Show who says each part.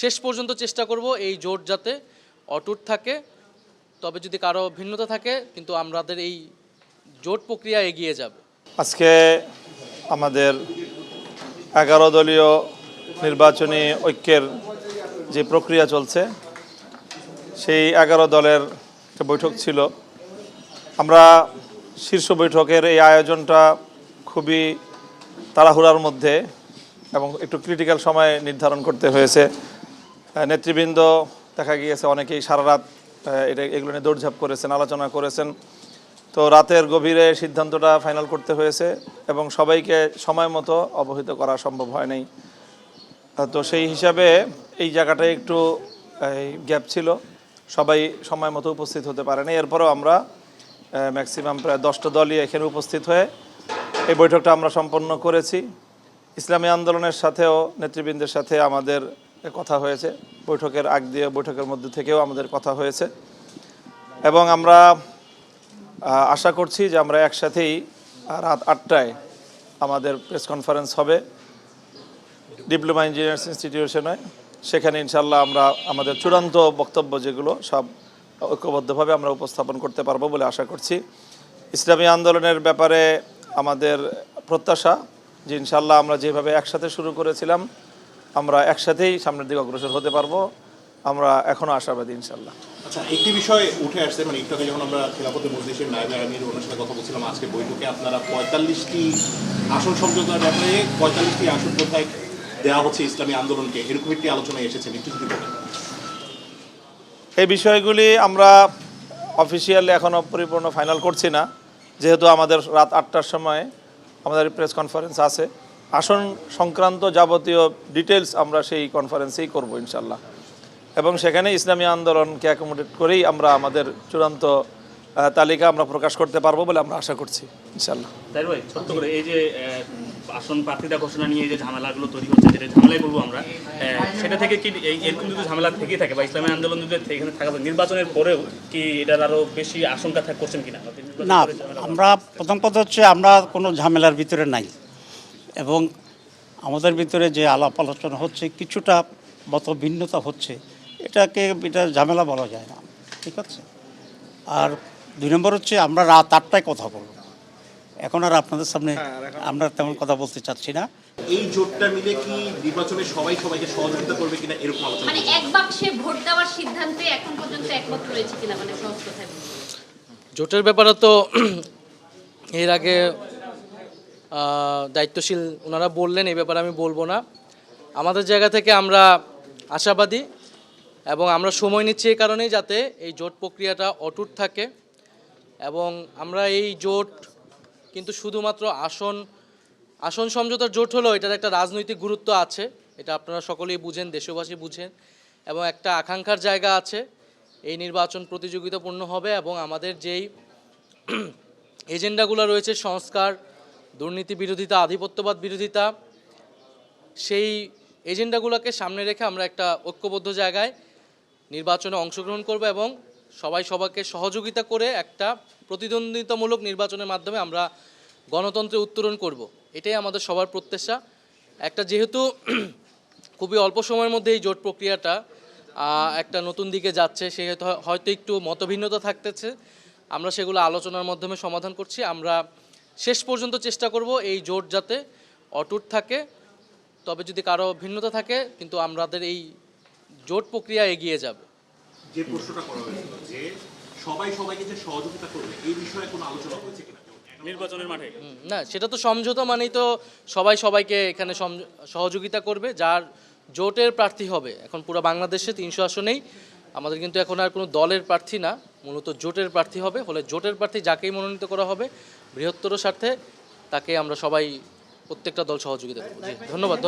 Speaker 1: শেষ পর্যন্ত চেষ্টা করব এই জোট যাতে অটুট থাকে, তবে যদি কারো ভিন্নতা থাকে কিন্তু আমাদের এই জোট প্রক্রিয়া এগিয়ে যাবে।
Speaker 2: আজকে আমাদের 11 দলীয় নির্বাচনী ঐক্যের যে প্রক্রিয়া চলছে সেই 11 দলের একটা বৈঠক ছিল। আমরা শীর্ষ বৈঠকের এই আয়োজনটা খুবই তাড়াহুড়ার মধ্যে এবং একটু ক্রিটিক্যাল সময় নির্ধারণ করতে হয়েছে। নেতৃবৃন্দ দেখা গিয়েছে অনেকেই সারা রাত এগুলো নিয়ে দৌড়ঝাঁপ করেছেন, আলোচনা করেছেন। তো রাতের গভীরে সিদ্ধান্তটা ফাইনাল করতে হয়েছে এবং সবাইকে সময় মতো অবহিত করা সম্ভব হয় নাই। তো সেই হিসাবে এই জায়গাটায় একটু গ্যাপ ছিল, সবাই সময় মতো উপস্থিত হতে পারেনি। এরপরেও আমরা ম্যাক্সিমাম প্রায় 10টা দলই এখানে উপস্থিত হয়ে এই বৈঠকটা আমরা সম্পন্ন করেছি। ইসলামী আন্দোলনের সাথেও নেতৃবৃন্দের সাথে আমাদের কথা হয়েছে, বৈঠকের আগ দিয়ে বৈঠকের মধ্যে থেকেও আমাদের কথা হয়েছে এবং আমরা আশা করছি যে আমরা একসাথেই রাত 8টায় আমাদের প্রেস কনফারেন্স হবে ডিপ্লোমা ইঞ্জিনিয়ার্স ইনস্টিটিউশনে। সেখানে ইনশাল্লাহ আমরা আমাদের চূড়ান্ত বক্তব্য যেগুলো সব ঐক্যবদ্ধভাবে আমরা উপস্থাপন করতে পারবো বলে আশা করছি। ইসলামী আন্দোলনের ব্যাপারে আমাদের প্রত্যাশা যে ইনশাল্লাহ আমরা যেভাবে একসাথে শুরু করেছিলাম আমরা একসাথেই সামনের দিকে অগ্রসর হতে পারবো, আমরা এখনও আশাবাদী ইনশাল্লাহ।
Speaker 3: আচ্ছা, একটি বিষয় উঠে আসছে, মানে একটু আগে যখন আমরা খেলাফতে মজলিসের নায়েবে আমির ওনার সাথে কথা বলছিলাম, আজকে বৈঠকে আপনারা 45টি আসন সমঝোতার ব্যাপারে 45টি আসন কোথায় দেওয়া হচ্ছে ইসলামী আন্দোলনকে, এরকম একটি আলোচনায় এসেছেন, একটু যদি বলেন।
Speaker 2: এই বিষয়গুলি আমরা অফিসিয়ালি এখনও পরিপূর্ণ ফাইনাল করছি না, যেহেতু আমাদের রাত 8টার সময় আমাদের প্রেস কনফারেন্স আছে। আসন সংক্রান্ত যাবতীয় ডিটেলস আমরা সেই কনফারেন্সেই করব ইনশাল্লাহ এবং সেখানে ইসলামী আন্দোলনকে অ্যাকোমোডেট করেই আমরা আমাদের চূড়ান্ত তালিকা আমরা প্রকাশ করতে পারবো বলে আমরা আশা করছি ইনশাল্লাহ।
Speaker 4: তাই ভাই, ছোট্ট করে এই যে আসন প্রার্থীতা ঘোষণা নিয়ে যে ঝামেলাগুলো তৈরি হচ্ছে, যেটা ঝামেলাই বলবো আমরা, সেটা থেকে কি এরকম যদি ঝামেলা থেকেই থাকে বা ইসলামী আন্দোলন যদি এখানে থাকা নির্বাচনের পরেও কি এটার আরও বেশি আশঙ্কা করছেন কিনা?
Speaker 5: না, আমরা প্রথম কথা হচ্ছে আমরা কোনো ঝামেলার ভিতরে নাই এবং আমাদের ভিতরে যে আলাপ আলোচনা হচ্ছে কিছুটা মত ভিন্নতা হচ্ছে, এটা ঝামেলা বলা যায় না, ঠিক আছে। আর 2 নম্বর হচ্ছে আমরা রাত 8টায় কথা বলব, এখন আর আপনাদের সামনে আমরা তেমন কথা বলতে চাচ্ছি না।
Speaker 3: এই জোটটা মিলে কি নির্বাচনে সবাইকে সহযোগিতা করবে কিনা এরকম আলোচনা,
Speaker 6: মানে এক বাক্সে ভোট দেওয়ার সিদ্ধান্তে এখন পর্যন্ত একমত রয়েছে কিনা, মানে সহজ কথায়
Speaker 1: জোটের ব্যাপারে তো এর আগে দায়িত্বশীল ওনারা বললেন, এই ব্যাপারে আমি বলবো না। আমাদের জায়গা থেকে আমরা আশাবাদী এবং আমরা সময় নিচ্ছি এই কারণেই যাতে এই জোট প্রক্রিয়াটা অটুট থাকে এবং আমরা এই জোট কিন্তু শুধুমাত্র আসন সমঝোতার জোট হলেও এটার একটা রাজনৈতিক গুরুত্ব আছে, এটা আপনারা সকলেই বুঝেন, দেশবাসী বুঝেন এবং একটা আকাঙ্ক্ষার জায়গা আছে। এই নির্বাচন প্রতিযোগিতাপূর্ণ হবে এবং আমাদের যেই এজেন্ডাগুলো রয়েছে, সংস্কার, দুর্নীতি বিরোধিতা, আধিপত্যবাদ বিরোধিতা, সেই এজেন্ডাগুলোকে সামনে রেখে আমরা একটা ঐক্যবদ্ধ জায়গায় নির্বাচনে অংশগ্রহণ করব এবং সবাইকে সহযোগিতা করে একটা প্রতিদ্বন্দ্বিতামূলক নির্বাচনের মাধ্যমে আমরা গণতন্ত্রে উত্তরণ করব। এটাই আমাদের সবার প্রত্যাশা। একটা যেহেতু খুবই অল্প সময়ের মধ্যে এই জোট প্রক্রিয়াটা একটা নতুন দিকে যাচ্ছে, সেহেতু হয়তো একটু মতভিন্নতা থাকতেছে, আমরা সেগুলো আলোচনার মাধ্যমে সমাধান করছি। আমরা শেষ পর্যন্ত চেষ্টা করব এই জোট যাতে অটুট থাকে, তবে যদি কারো ভিন্নতা থাকে কিন্তু আমাদের এই জোট প্রক্রিয়া এগিয়ে যাবে।
Speaker 3: যে প্রশ্নটা করা হয়েছিল যে সবাইকে যে সহযোগিতা করবে, এই বিষয়ে কোনো আলোচনা হয়েছে কিনা
Speaker 4: নির্বাচনের মাঠে?
Speaker 1: না, সেটা তো সমঝোতা মানেই তো সবাইকে এখানে সহযোগিতা করবে, যার জোটের প্রার্থী হবে। এখন পুরো বাংলাদেশে 300 আসনেই আমাদের কিন্তু এখন আর কোনো দলের প্রার্থী না, মূলত জোটের প্রার্থী হবে। হলে জোটের প্রার্থী যাকেই মনোনীত করা হবে বৃহত্তর স্বার্থে তাকে আমরা সবাই প্রত্যেকটা দল সহযোগিতা করব। ধন্যবাদ।